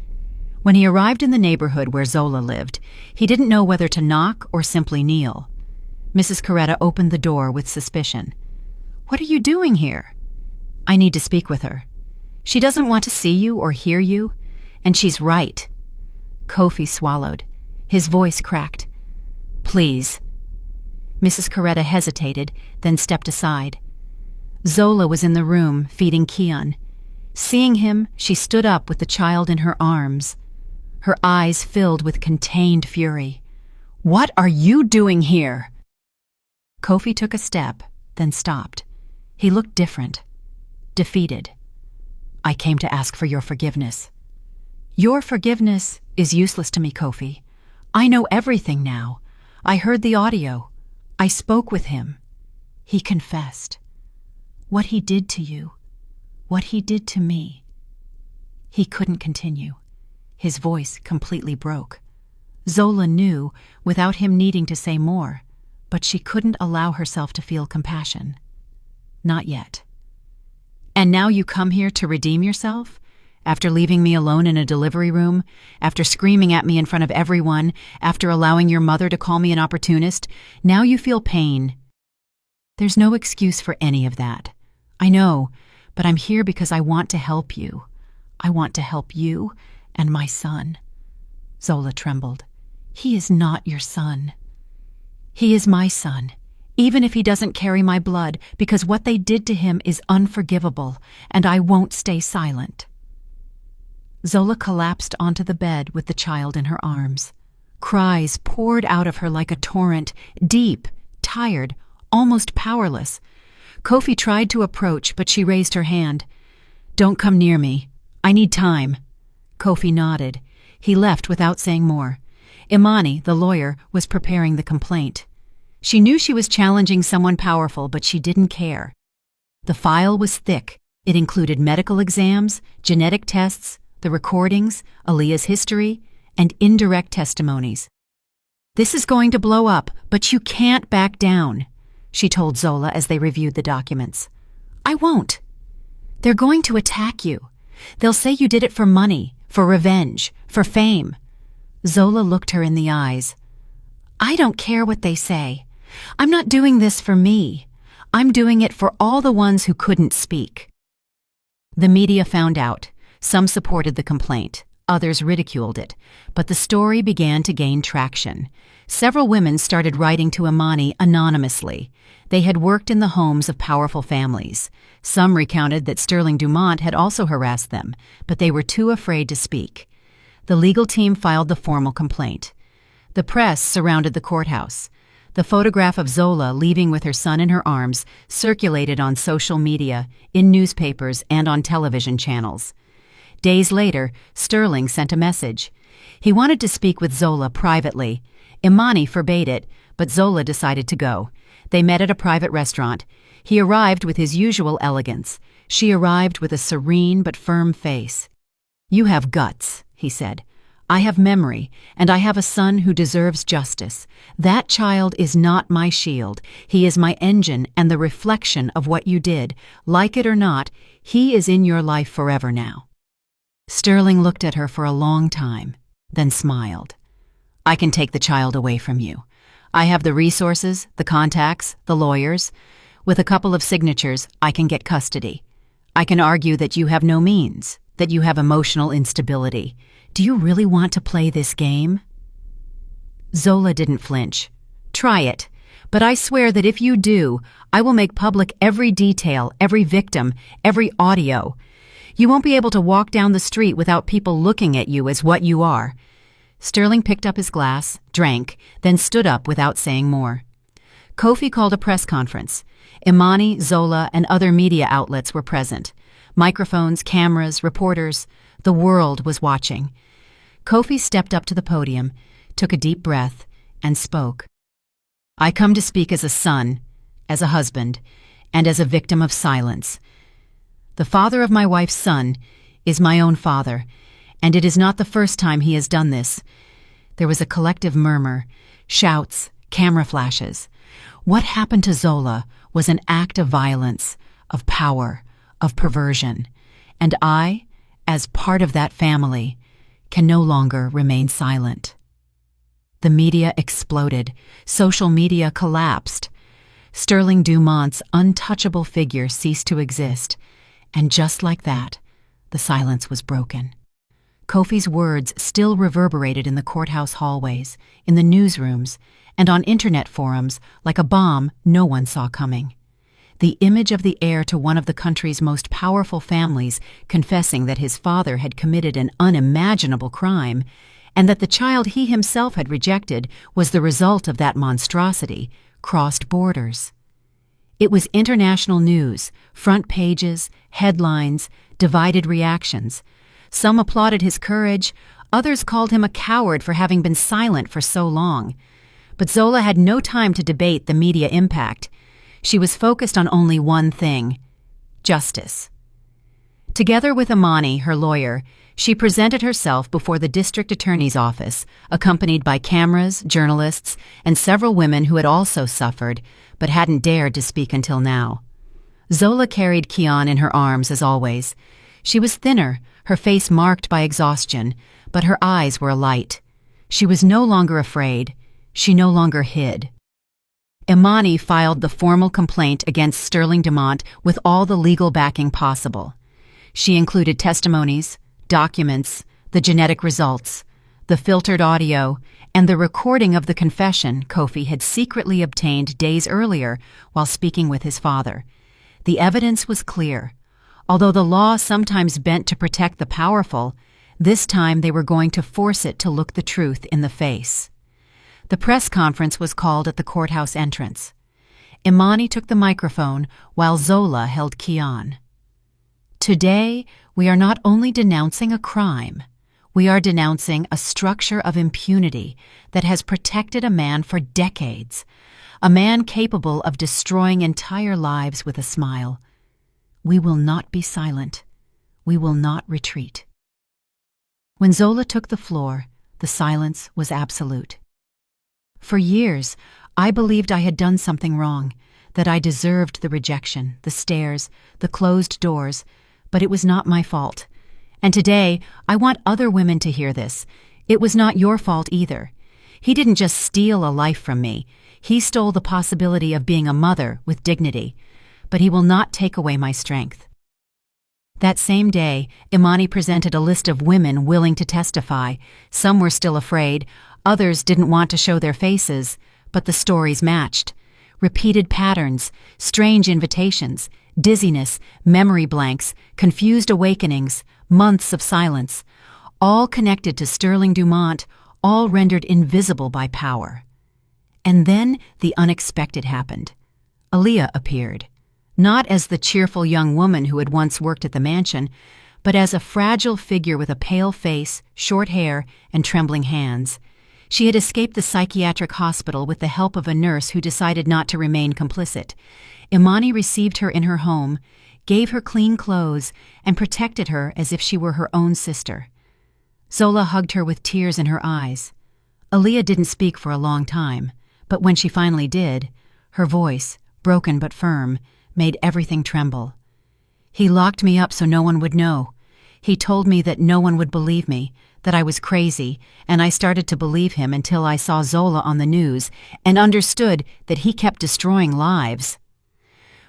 When he arrived in the neighborhood where Zola lived, he didn't know whether to knock or simply kneel. Mrs. Coretta opened the door with suspicion. "What are you doing here?" "I need to speak with her. She doesn't want to see you or hear you, and she's right." Kofi swallowed. His voice cracked. "Please." Mrs. Coretta hesitated, then stepped aside. Zola was in the room, feeding Kian. Seeing him, she stood up with the child in her arms. Her eyes filled with contained fury. "What are you doing here?" Kofi took a step, then stopped. He looked different. Defeated. "I came to ask for your forgiveness." "Your forgiveness is useless to me, Kofi. I know everything now. I heard the audio. I spoke with him. He confessed. What he did to you, what he did to me." He couldn't continue. His voice completely broke. Zola knew, without him needing to say more, but she couldn't allow herself to feel compassion. Not yet. "And now you come here to redeem yourself? After leaving me alone in a delivery room, after screaming at me in front of everyone, after allowing your mother to call me an opportunist, now you feel pain." "There's no excuse for any of that. I know, but I'm here because I want to help you. I want to help you and my son." Zola trembled. "He is not your son." "He is my son, even if he doesn't carry my blood, because what they did to him is unforgivable, and I won't stay silent." Zola collapsed onto the bed with the child in her arms. Cries poured out of her like a torrent, deep, tired, almost powerless. Kofi tried to approach, but she raised her hand. "Don't come near me. I need time." Kofi nodded. He left without saying more. Imani, the lawyer, was preparing the complaint. She knew she was challenging someone powerful, but she didn't care. The file was thick. It included medical exams, genetic tests, the recordings, Aaliyah's history, and indirect testimonies. "This is going to blow up, but you can't back down," she told Zola as they reviewed the documents. "I won't. They're going to attack you. They'll say you did it for money, for revenge, for fame." Zola looked her in the eyes. "I don't care what they say. I'm not doing this for me. I'm doing it for all the ones who couldn't speak." The media found out. Some supported the complaint. Others ridiculed it. But the story began to gain traction. Several women started writing to Imani anonymously. They had worked in the homes of powerful families. Some recounted that Sterling Dumont had also harassed them, but they were too afraid to speak. The legal team filed the formal complaint. The press surrounded the courthouse. The photograph of Zola leaving with her son in her arms circulated on social media, in newspapers, and on television channels. Days later, Sterling sent a message. He wanted to speak with Zola privately. Imani forbade it, but Zola decided to go. They met at a private restaurant. He arrived with his usual elegance. She arrived with a serene but firm face. "You have guts," he said. "I have memory, and I have a son who deserves justice. That child is not my shield. He is my engine and the reflection of what you did. Like it or not, he is in your life forever now." Sterling looked at her for a long time, then smiled. "I can take the child away from you. I have the resources, the contacts, the lawyers. With a couple of signatures, I can get custody. I can argue that you have no means, that you have emotional instability. Do you really want to play this game?" Zola didn't flinch. "Try it. But I swear that if you do, I will make public every detail, every victim, every audio. You won't be able to walk down the street without people looking at you as what you are." Sterling picked up his glass, drank, then stood up without saying more. Kofi called a press conference. Imani, Zola, and other media outlets were present. Microphones, cameras, reporters. The world was watching. Kofi stepped up to the podium, took a deep breath, and spoke. "I come to speak as a son, as a husband, and as a victim of silence. The father of my wife's son is my own father, and it is not the first time he has done this." There was a collective murmur, shouts, camera flashes. What happened to Zola was an act of violence, of power, of perversion, and I, as part of that family, can no longer remain silent. The media exploded. Social media collapsed. Sterling Dumont's untouchable figure ceased to exist, and just like that, the silence was broken. Kofi's words still reverberated in the courthouse hallways, in the newsrooms, and on internet forums like a bomb no one saw coming. The image of the heir to one of the country's most powerful families confessing that his father had committed an unimaginable crime, and that the child he himself had rejected was the result of that monstrosity, crossed borders. It was international news, front pages, headlines, divided reactions. Some applauded his courage, others called him a coward for having been silent for so long. But Zola had no time to debate the media impact. She was focused on only one thing: justice. Together with Imani, her lawyer, she presented herself before the district attorney's office, accompanied by cameras, journalists, and several women who had also suffered, but hadn't dared to speak until now. Zola carried Kian in her arms as always. She was thinner, her face marked by exhaustion, but her eyes were alight. She was no longer afraid. She no longer hid. Imani filed the formal complaint against Sterling Dumont with all the legal backing possible. She included testimonies, documents, the genetic results, the filtered audio, and the recording of the confession Kofi had secretly obtained days earlier while speaking with his father. The evidence was clear. Although the law sometimes bent to protect the powerful, this time they were going to force it to look the truth in the face. The press conference was called at the courthouse entrance. Imani took the microphone while Zola held Kian. Today, we are not only denouncing a crime, we are denouncing a structure of impunity that has protected a man for decades, a man capable of destroying entire lives with a smile. We will not be silent. We will not retreat. When Zola took the floor, the silence was absolute. For years, I believed I had done something wrong, that I deserved the rejection, the stares, the closed doors, but it was not my fault. And today, I want other women to hear this. It was not your fault either. He didn't just steal a life from me. He stole the possibility of being a mother with dignity. But he will not take away my strength. That same day, Imani presented a list of women willing to testify. Some were still afraid. Others didn't want to show their faces, but the stories matched. Repeated patterns, strange invitations, dizziness, memory blanks, confused awakenings, months of silence, all connected to Sterling Dumont, all rendered invisible by power. And then the unexpected happened. Aaliyah appeared, not as the cheerful young woman who had once worked at the mansion, but as a fragile figure with a pale face, short hair, and trembling hands. She had escaped the psychiatric hospital with the help of a nurse who decided not to remain complicit. Imani received her in her home, gave her clean clothes, and protected her as if she were her own sister. Zola hugged her with tears in her eyes. Aaliyah didn't speak for a long time, but when she finally did, her voice, broken but firm, made everything tremble. He locked me up so no one would know. He told me that no one would believe me, that I was crazy, and I started to believe him until I saw Zola on the news and understood that he kept destroying lives.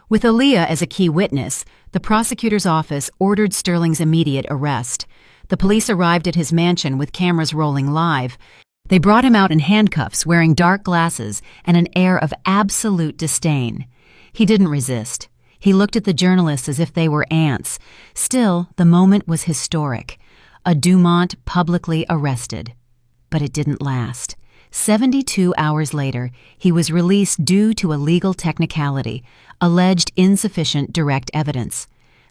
With Aaliyah as a key witness, the prosecutor's office ordered Sterling's immediate arrest. The police arrived at his mansion with cameras rolling live. They brought him out in handcuffs, wearing dark glasses and an air of absolute disdain. He didn't resist. He looked at the journalists as if they were ants. Still, the moment was historic. A Dumont publicly arrested. But it didn't last. 72 hours later, he was released due to a legal technicality, alleged insufficient direct evidence.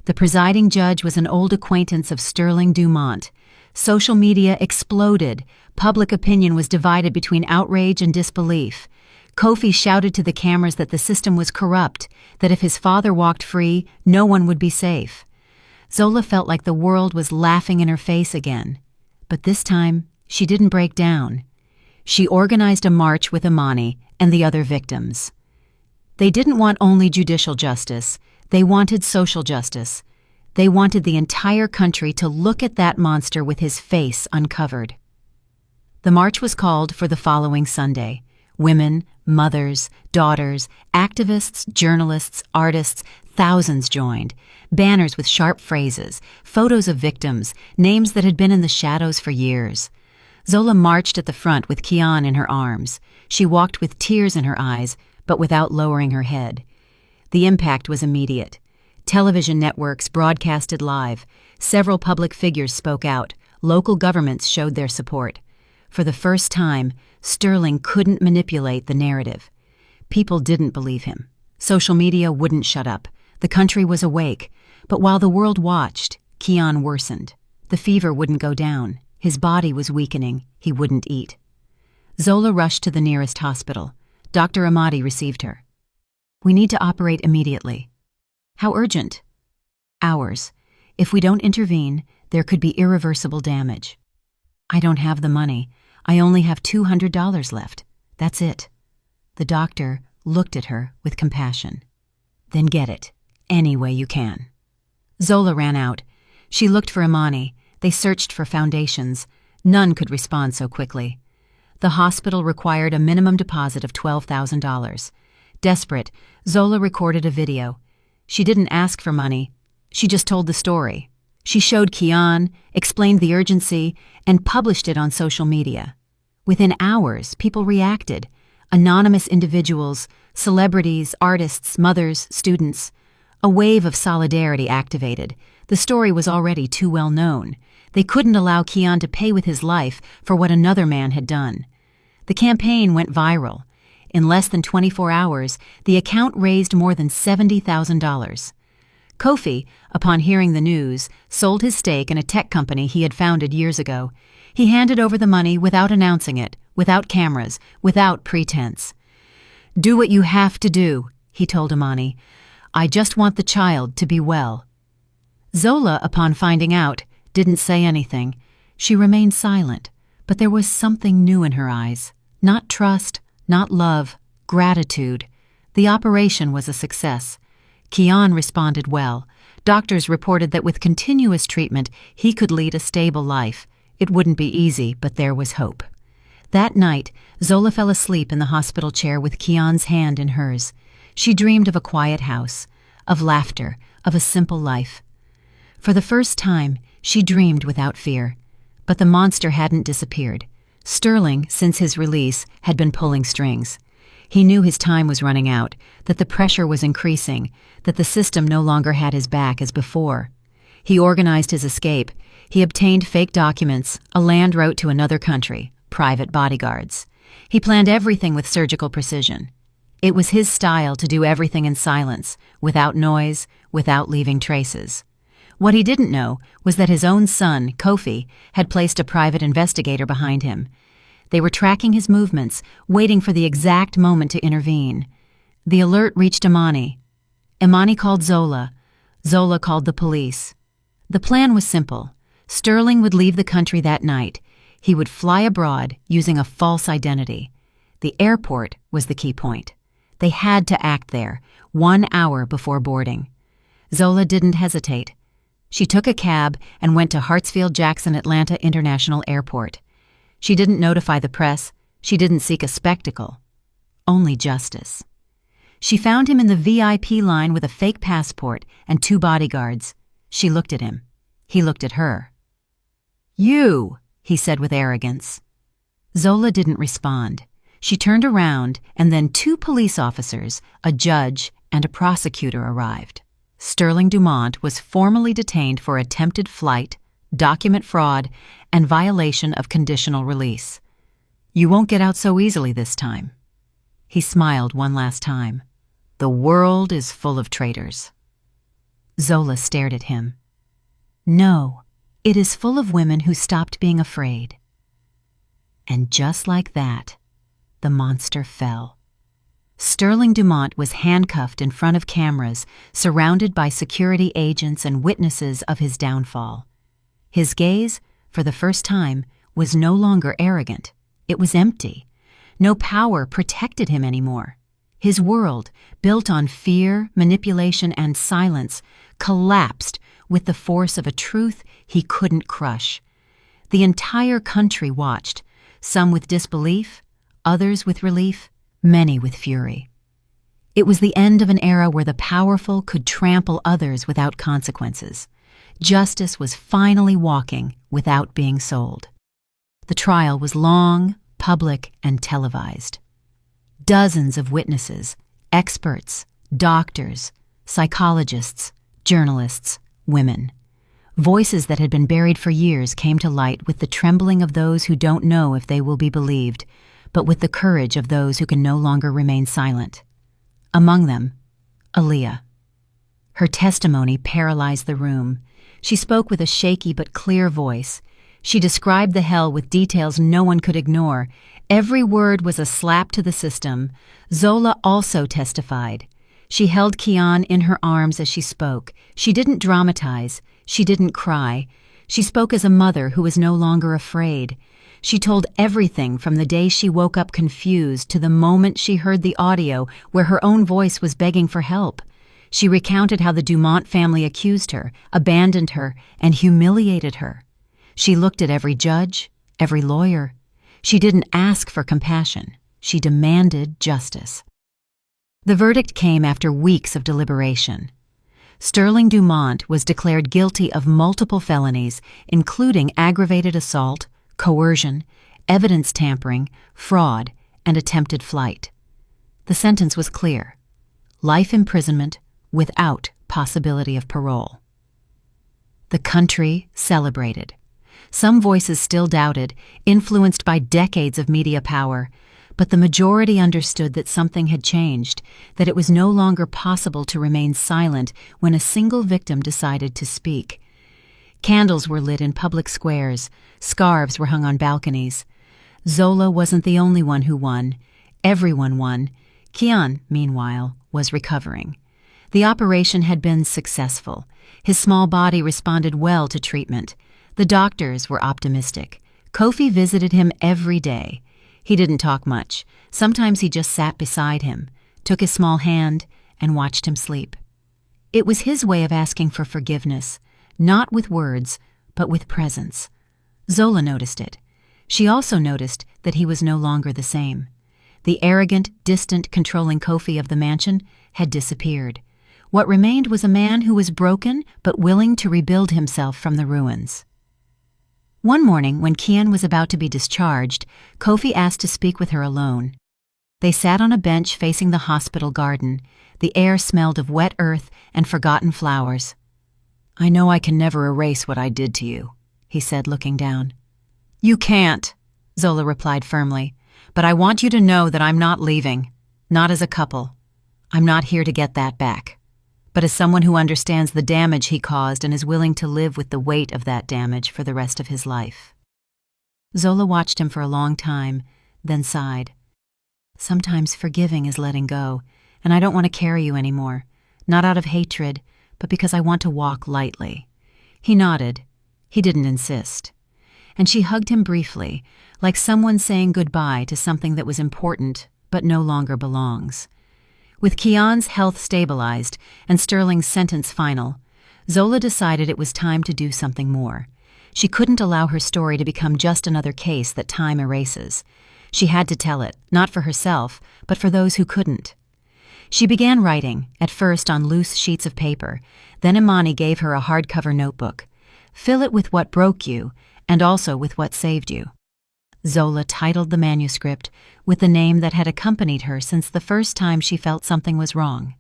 The presiding judge was an old acquaintance of Sterling Dumont. Social media exploded. Public opinion was divided between outrage and disbelief. Kofi shouted to the cameras that the system was corrupt, that if his father walked free, no one would be safe. Zola felt like the world was laughing in her face again. But this time, she didn't break down. She organized a march with Imani and the other victims. They didn't want only judicial justice. They wanted social justice. They wanted the entire country to look at that monster with his face uncovered. The march was called for the following Sunday. Women, mothers, daughters, activists, journalists, artists, thousands joined. Banners with sharp phrases, photos of victims, names that had been in the shadows for years. Zola marched at the front with Kian in her arms. She walked with tears in her eyes, but without lowering her head. The impact was immediate. Television networks broadcasted live. Several public figures spoke out. Local governments showed their support. For the first time, Sterling couldn't manipulate the narrative. People didn't believe him. Social media wouldn't shut up. The country was awake. But while the world watched, Kian worsened. The fever wouldn't go down. His body was weakening. He wouldn't eat. Zola rushed to the nearest hospital. Dr. Amadi received her. "We need to operate immediately." "How urgent?" "Hours. If we don't intervene, there could be irreversible damage." "I don't have the money. I only have $200 left. That's it." The doctor looked at her with compassion. "Then get it, any way you can." Zola ran out. She looked for Imani. They searched for foundations. None could respond so quickly. The hospital required a minimum deposit of $12,000. Desperate, Zola recorded a video. She didn't ask for money. She just told the story. She showed Kian, explained the urgency, and published it on social media. Within hours, people reacted. Anonymous individuals, celebrities, artists, mothers, students. A wave of solidarity activated. The story was already too well known. They couldn't allow Kian to pay with his life for what another man had done. The campaign went viral. In less than 24 hours, the account raised more than $70,000. Kofi, upon hearing the news, sold his stake in a tech company he had founded years ago. He handed over the money without announcing it, without cameras, without pretense. "Do what you have to do," he told Imani. "I just want the child to be well." Zola, upon finding out, didn't say anything. She remained silent, but there was something new in her eyes. Not trust, not love, gratitude. The operation was a success. Kian responded well. Doctors reported that with continuous treatment, he could lead a stable life. It wouldn't be easy, but there was hope. That night, Zola fell asleep in the hospital chair with Kian's hand in hers. She dreamed of a quiet house, of laughter, of a simple life. For the first time, she dreamed without fear. But the monster hadn't disappeared. Sterling, since his release, had been pulling strings. He knew his time was running out, that the pressure was increasing, that the system no longer had his back as before. He organized his escape. He obtained fake documents, a land route to another country, private bodyguards. He planned everything with surgical precision. It was his style to do everything in silence, without noise, without leaving traces. What he didn't know was that his own son, Kofi, had placed a private investigator behind him. They were tracking his movements, waiting for the exact moment to intervene. The alert reached Imani. Imani called Zola. Zola called the police. The plan was simple. Sterling would leave the country that night. He would fly abroad using a false identity. The airport was the key point. They had to act there, 1 hour before boarding. Zola didn't hesitate. She took a cab and went to Hartsfield-Jackson Atlanta International Airport. She didn't notify the press. She didn't seek a spectacle. Only justice. She found him in the VIP line with a fake passport and 2 bodyguards. She looked at him. He looked at her. "You," he said with arrogance. Zola didn't respond. She turned around, and then 2 police officers, a judge, and a prosecutor arrived. Sterling Dumont was formally detained for attempted flight, document fraud, and violation of conditional release. "You won't get out so easily this time." He smiled one last time. "The world is full of traitors." Zola stared at him. "No, it is full of women who stopped being afraid." And just like that, the monster fell. Sterling Dumont was handcuffed in front of cameras, surrounded by security agents and witnesses of his downfall. His gaze, for the first time, was no longer arrogant. It was empty. No power protected him anymore. His world, built on fear, manipulation, and silence, collapsed with the force of a truth he couldn't crush. The entire country watched, some with disbelief, others with relief, many with fury. It was the end of an era where the powerful could trample others without consequences. Justice was finally walking without being sold. The trial was long, public, and televised. Dozens of witnesses, experts, doctors, psychologists, journalists, women. Voices that had been buried for years came to light with the trembling of those who don't know if they will be believed, but with the courage of those who can no longer remain silent. Among them, Aaliyah. Her testimony paralyzed the room. She spoke with a shaky but clear voice. She described the hell with details no one could ignore. Every word was a slap to the system. Zola also testified. She held Kian in her arms as she spoke. She didn't dramatize. She didn't cry. She spoke as a mother who was no longer afraid. She told everything from the day she woke up confused to the moment she heard the audio where her own voice was begging for help. She recounted how the Dumont family accused her, abandoned her, and humiliated her. She looked at every judge, every lawyer. She didn't ask for compassion. She demanded justice. The verdict came after weeks of deliberation. Sterling Dumont was declared guilty of multiple felonies, including aggravated assault, coercion, evidence tampering, fraud, and attempted flight. The sentence was clear: life imprisonment without possibility of parole. The country celebrated. Some voices still doubted, influenced by decades of media power, but the majority understood that something had changed, that it was no longer possible to remain silent when a single victim decided to speak. Candles were lit in public squares, scarves were hung on balconies. Zola wasn't the only one who won. Everyone won. Kian, meanwhile, was recovering. The operation had been successful. His small body responded well to treatment. The doctors were optimistic. Kofi visited him every day. He didn't talk much. Sometimes he just sat beside him, took his small hand, and watched him sleep. It was his way of asking for forgiveness, not with words, but with presence. Zola noticed it. She also noticed that he was no longer the same. The arrogant, distant, controlling Kofi of the mansion had disappeared. What remained was a man who was broken but willing to rebuild himself from the ruins. One morning, when Kian was about to be discharged, Kofi asked to speak with her alone. They sat on a bench facing the hospital garden. The air smelled of wet earth and forgotten flowers. "I know I can never erase what I did to you," he said, looking down. "You can't," Zola replied firmly, "but I want you to know that I'm not leaving, not as a couple. I'm not here to get that back, but as someone who understands the damage he caused and is willing to live with the weight of that damage for the rest of his life." Zola watched him for a long time, then sighed. "Sometimes forgiving is letting go, and I don't want to carry you anymore, not out of hatred, but because I want to walk lightly." He nodded. He didn't insist. And she hugged him briefly, like someone saying goodbye to something that was important but no longer belongs. With Kian's health stabilized and Sterling's sentence final, Zola decided it was time to do something more. She couldn't allow her story to become just another case that time erases. She had to tell it, not for herself, but for those who couldn't. She began writing, at first on loose sheets of paper. Then Imani gave her a hardcover notebook. Fill it with what broke you, and also with what saved you. Zola titled the manuscript with the name that had accompanied her since the first time she felt something was wrong: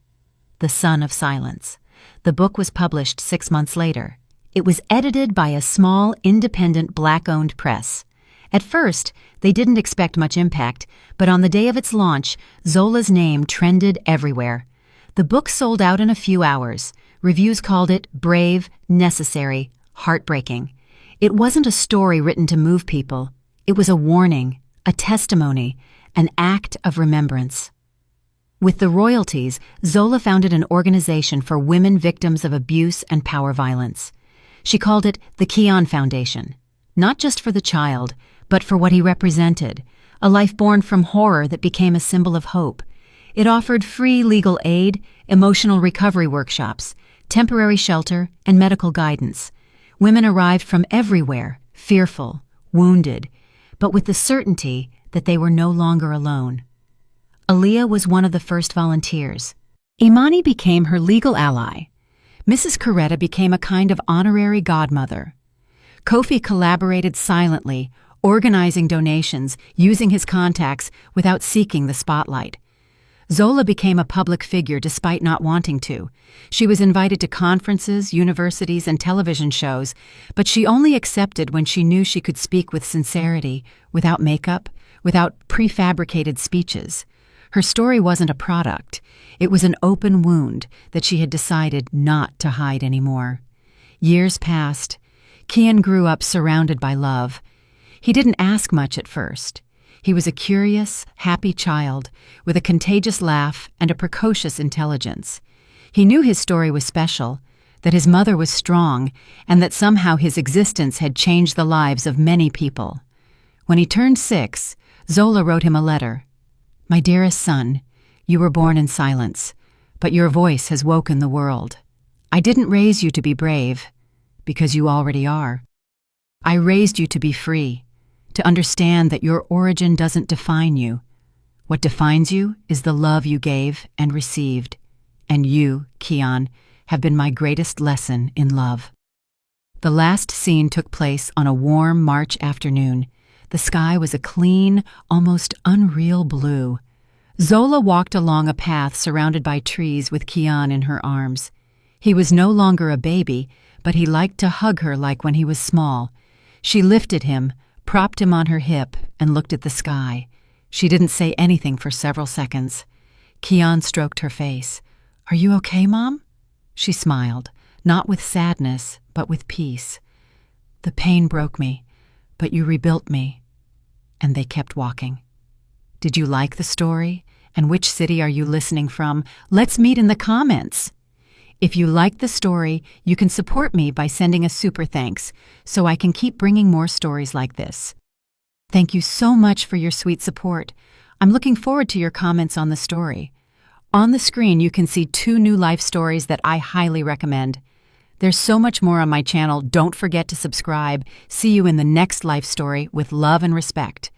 The Son of Silence. The book was published 6 months later. It was edited by a small, independent, Black-owned press. At first, they didn't expect much impact, but on the day of its launch, Zola's name trended everywhere. The book sold out in a few hours. Reviews called it brave, necessary, heartbreaking. It wasn't a story written to move people. It was a warning, a testimony, an act of remembrance. With the royalties, Zola founded an organization for women victims of abuse and power violence. She called it the Keon Foundation, not just for the child, but for what he represented, a life born from horror that became a symbol of hope. It offered free legal aid, emotional recovery workshops, temporary shelter, and medical guidance. Women arrived from everywhere, fearful, wounded, but with the certainty that they were no longer alone. Aaliyah was one of the first volunteers. Imani became her legal ally. Mrs. Coretta became a kind of honorary godmother. Kofi collaborated silently, organizing donations, using his contacts without seeking the spotlight. Zola became a public figure despite not wanting to. She was invited to conferences, universities, and television shows, but she only accepted when she knew she could speak with sincerity, without makeup, without prefabricated speeches. Her story wasn't a product. It was an open wound that she had decided not to hide anymore. Years passed. Kian grew up surrounded by love. He didn't ask much at first. He was a curious, happy child with a contagious laugh and a precocious intelligence. He knew his story was special, that his mother was strong, and that somehow his existence had changed the lives of many people. When he turned 6, Zola wrote him a letter. "My dearest son, you were born in silence, but your voice has woken the world. I didn't raise you to be brave, because you already are. I raised you to be free, to understand that your origin doesn't define you. What defines you is the love you gave and received, and you, Kian, have been my greatest lesson in love." The last scene took place on a warm March afternoon. The sky was a clean, almost unreal blue. Zola walked along a path surrounded by trees with Kian in her arms. He was no longer a baby, but he liked to hug her like when he was small. She lifted him, propped him on her hip, and looked at the sky. She didn't say anything for several seconds. Kian stroked her face. "Are you okay, Mom?" She smiled, not with sadness, but with peace. "The pain broke me, but you rebuilt me." And they kept walking. Did you like the story? And which city are you listening from? Let's meet in the comments. If you liked the story, you can support me by sending a super thanks so I can keep bringing more stories like this. Thank you so much for your sweet support. I'm looking forward to your comments on the story. On the screen, you can see 2 new life stories that I highly recommend. There's so much more on my channel. Don't forget to subscribe. See you in the next life story with love and respect.